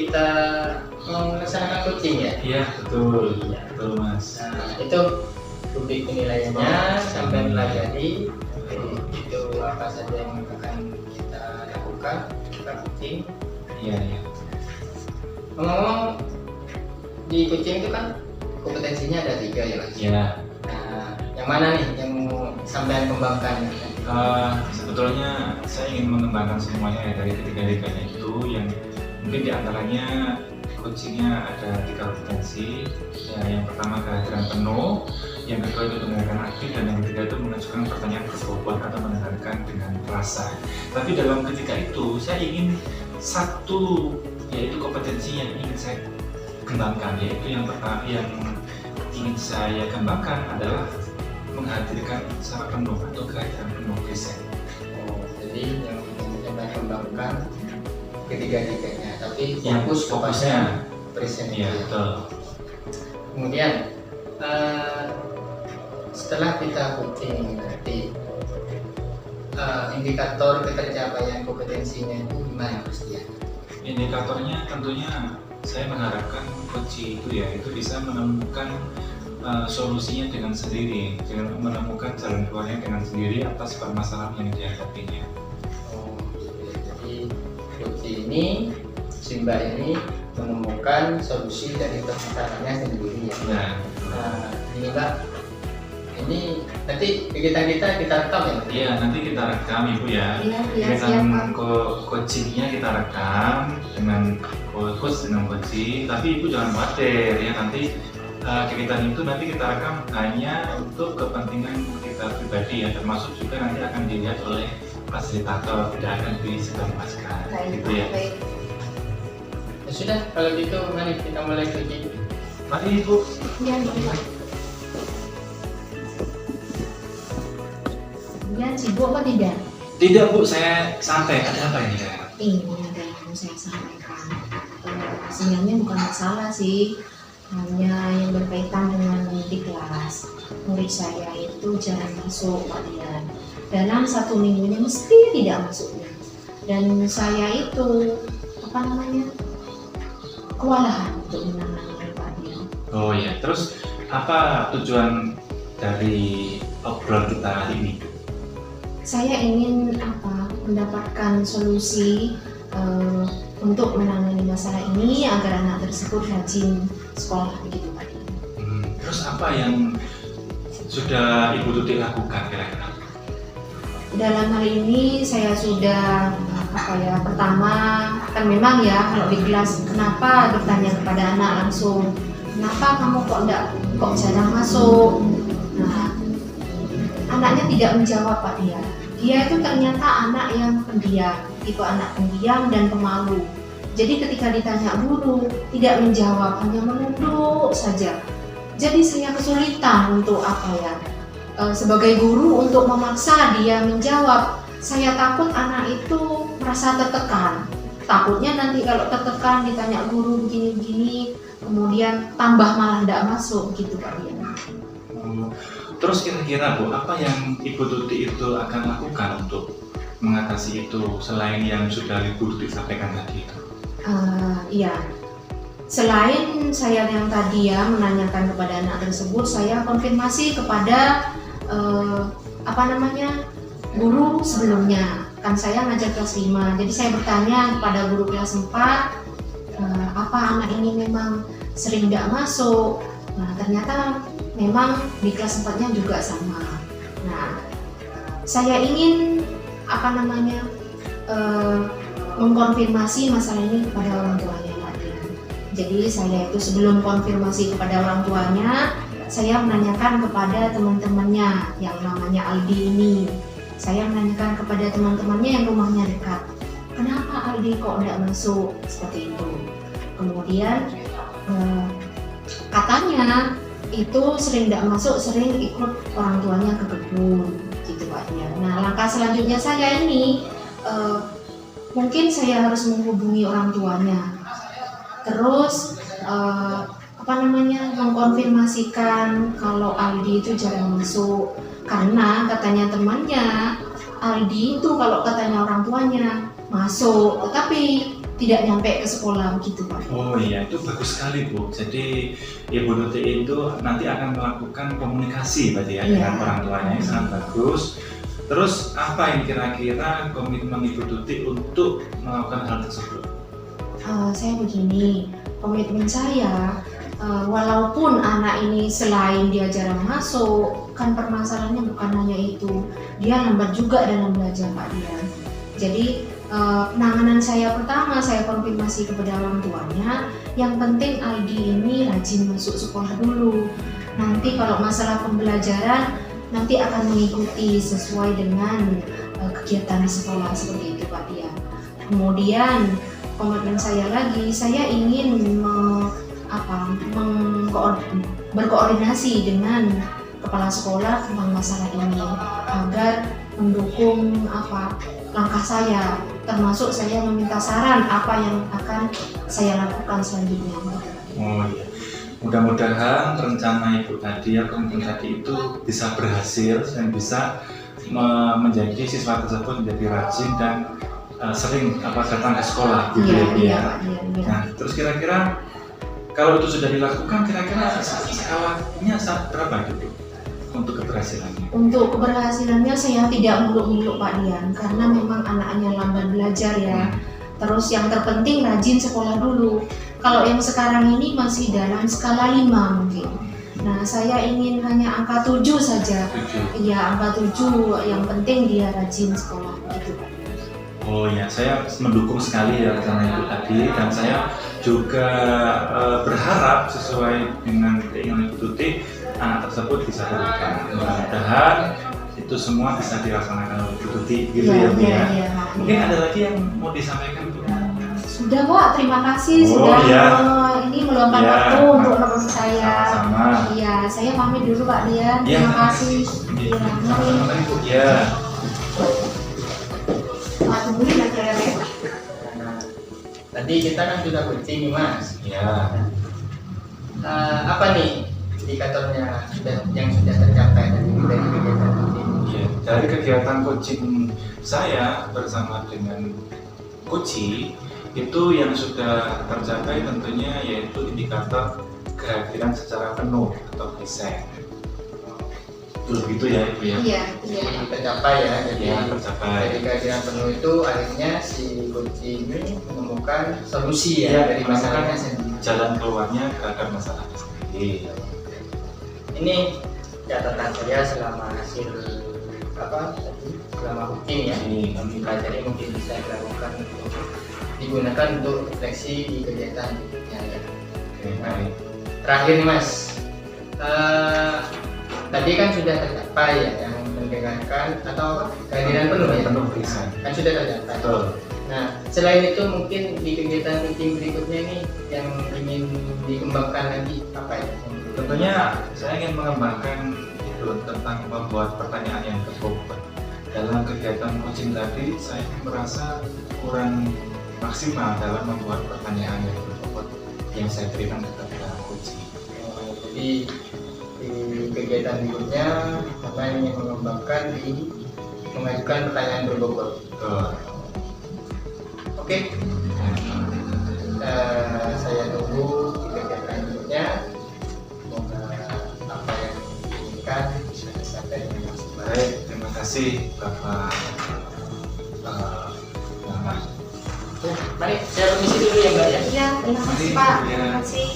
kita melaksanakan coaching ya? Iya betul, betul mas. Nah, itu bukti penilaiannya sampai pelajari itu apa saja yang akan kita lakukan, kita coaching. Iya. Ngomong-ngomong, di coaching itu kan kompetensinya ada 3 ya mas? Iya. Nah, yang mana nih yang mau sampai kembangkan? Sebetulnya saya ingin mengembangkan semuanya ya dari ketiga-tiganya itu, yang mungkin diantaranya coachingnya ada 3 kompetensi. Ya, yang pertama kehadiran penuh, yang kedua itu mendengarkan aktif, dan yang ketiga itu mengajukan pertanyaan berbobot atau mendengarkan dengan rasa. Tapi dalam ketiga itu saya ingin satu, yaitu kompetensi yang ingin saya kembangkan, yaitu yang pertama yang ingin saya kembangkan adalah menghadirkan secara penuh atau kehadiran penuh present. Jadi yang kita kembangkan ketiga-tiganya, tapi Yang fokusnya present. Iya betul. Kemudian setelah kita coaching nanti indikator ketercapaian kompetensinya itu gimana Mas Dian? Indikatornya tentunya saya mengharapkan coach itu ya itu bisa menemukan solusinya dengan sendiri, dengan menemukan jalan keluarnya dengan sendiri atas permasalahan yang dihadapinya. Jadi coach ini, Simba ini menemukan solusi dari permasalahannya sendiri ya. Nah, ini Mbak, ini nanti kita rekam ya? Iya, nanti kita rekam Ibu ya. Dengan coachingnya kita rekam dengan coach dengan coaching, tapi Ibu jangan khawatir ya, nanti kegiatan itu nanti kita rekam hanya untuk kepentingan kita pribadi ya, termasuk juga nanti akan dilihat oleh fasilitator, tidak akan disebarluaskan gitu ya. Ya sudah, kalau gitu mari kita mulai coaching. Mari Ibu. Iya, Ya, sibuk apa tidak? Tidak Bu, saya santai. Ada apa ini ya? Ini ada yang mau saya sampaikan. Sebenarnya bukan masalah sih, hanya yang berkaitan dengan di kelas. Murid saya itu jarang masuk Pak Dian. Dalam 1 minggunya mesti tidak masuknya. Dan saya itu kewalahan untuk menangani Pak Dian. Oh ya, terus apa tujuan dari obrolan kita hari ini? Saya ingin mendapatkan solusi untuk menangani masalah ini agar anak tersebut rajin sekolah begitu Pak. Terus apa yang sudah Ibu Tuti lakukan kira-kira? Dalam hal ini saya sudah pertama kan memang ya kalau di kelas kenapa bertanya kepada anak langsung, kenapa kamu kok jarang masuk? Nah, anaknya tidak menjawab Pak Dia. Dia itu ternyata anak yang pendiam, tipe anak pendiam dan pemalu. Jadi ketika ditanya guru tidak menjawab, hanya menunduk saja. Jadi saya kesulitan untuk sebagai guru untuk memaksa dia menjawab. Saya takut anak itu merasa tertekan. Takutnya nanti kalau tertekan ditanya guru begini-begini, kemudian tambah malah tidak masuk gitu Pak Dia. Terus kira-kira Bu, apa yang Ibu Tuti itu akan lakukan untuk mengatasi itu selain yang sudah Ibu Tuti sampaikan tadi itu? Iya, selain saya yang tadi ya menanyakan kepada anak tersebut, saya konfirmasi kepada guru sebelumnya. Kan saya ngajar kelas 5, jadi saya bertanya kepada guru kelas 4, apa anak ini memang sering tidak masuk. Nah, ternyata memang di kelas 4-nya juga sama. Nah, saya ingin mengkonfirmasi masalah ini kepada orang tuanya Pak Dian. Jadi saya itu sebelum konfirmasi kepada orang tuanya, saya menanyakan kepada teman-temannya yang namanya Aldi ini. Saya menanyakan kepada teman-temannya yang rumahnya dekat, kenapa Aldi kok tidak masuk seperti itu. Kemudian katanya itu sering tidak masuk, sering ikut orang tuanya ke kebun gitu Pak Dian. Nah, langkah selanjutnya saya ini mungkin saya harus menghubungi orang tuanya, terus mengkonfirmasikan kalau Aldi itu jarang masuk, karena katanya temannya Aldi itu kalau katanya orang tuanya masuk, tetapi tidak nyampe ke sekolah gitu Pak. Oh iya, itu bagus sekali Bu. Jadi Ibu Tuti itu nanti akan melakukan komunikasi berarti ya dengan orang tuanya, yang sangat bagus. Terus apa yang kira-kira komitmen Ibu Tuti untuk melakukan hal tersebut? Saya begini, komitmen saya, walaupun anak ini selain dia jarang masuk, kan permasalahannya bukan hanya itu, dia lambat juga dalam belajar Pak Dian. Jadi penanganan saya pertama, saya konfirmasi kepada orang tuanya, yang penting Aldi ini rajin masuk sekolah dulu. Nanti kalau masalah pembelajaran, nanti akan mengikuti sesuai dengan kegiatan sekolah seperti itu Pak Dian. Kemudian komitmen saya lagi, saya ingin berkoordinasi dengan kepala sekolah tentang masalah ini agar mendukung langkah saya, termasuk saya meminta saran apa yang akan saya lakukan selanjutnya. Oh iya, mudah-mudahan rencana Ibu tadi ya, komitmen tadi itu bisa berhasil dan bisa menjadi siswa tersebut menjadi rajin dan sering datang ke sekolah gitu ya. Nah, terus kira-kira kalau itu sudah dilakukan, kira-kira skala-nya berapa gitu untuk keberhasilannya? Untuk keberhasilannya saya tidak muluk-muluk Pak Dian, karena memang anaknya lambat belajar ya. Terus yang terpenting rajin sekolah dulu. Kalau yang sekarang ini masih dalam skala 5 mungkin. Nah, saya ingin hanya angka 7 saja. Iya, angka 7, yang penting dia rajin sekolah gitu Pak. Oh ya, saya mendukung sekali ya rencana Ibu tadi, dan saya juga berharap sesuai dengan keinginan Ibu Tuti, anak tersebut bisa berubah. Mudah-mudahan itu semua bisa dilaksanakan oleh Ibu Tuti gitu ya Bu ya. Mungkin ada lagi yang mau disampaikan Bu? Sudah Pak, terima kasih sudah ini meluangkan waktu untuk teman saya. Sama-sama. Iya, saya pamit dulu Pak Dian. Terima kasih. Iya, sama-sama Ibu. Ya. Tadi kita kan sudah coaching nih Mas. Ya. Apa nih indikatornya yang sudah tercapai dari kegiatan coaching? Ya, dari kegiatan coaching saya bersama dengan Coach itu yang sudah tercapai tentunya yaitu indikator kehadiran secara penuh atau present. Begitu ya Ibu ya? Iya. Tercapai ya, jadi tercapai. Dari kehadiran penuh itu akhirnya si coaching ini menemukan solusi dari masalahnya sendiri. Jalan keluarnya terhadap masalahnya sendiri. Ini catatan saya selama hasil selama coaching ya. Kami pelajari mungkin bisa dilakukan untuk digunakan untuk refleksi di kegiatan ya. Terakhir nih Mas, tadi kan sudah tercapai ya yang mendengarkan atau kehadiran penuh ya, kan sudah tercapai. Betul. Nah, selain itu mungkin di kegiatan meeting berikutnya ini yang ingin dikembangkan lagi apa ya? Tentunya saya ingin mengembangkan itu tentang membuat pertanyaan yang terbobot. Dalam kegiatan coaching tadi saya merasa kurang maksimal dalam membuat pertanyaan yang terbobot yang saya berikan kepada coaching. Jadi di kegiatan berikutnya kita ingin mengembangkan di mengajukan pertanyaan berbobot. Oke. Saya tunggu di kegiatan berikutnya. Semoga apa yang diinginkan bisa dicapai dengan maksimal. Baik, terima kasih Bapak. Mari saya permisi dulu ya Mbak ya. Iya, terima kasih Pak. Terima kasih.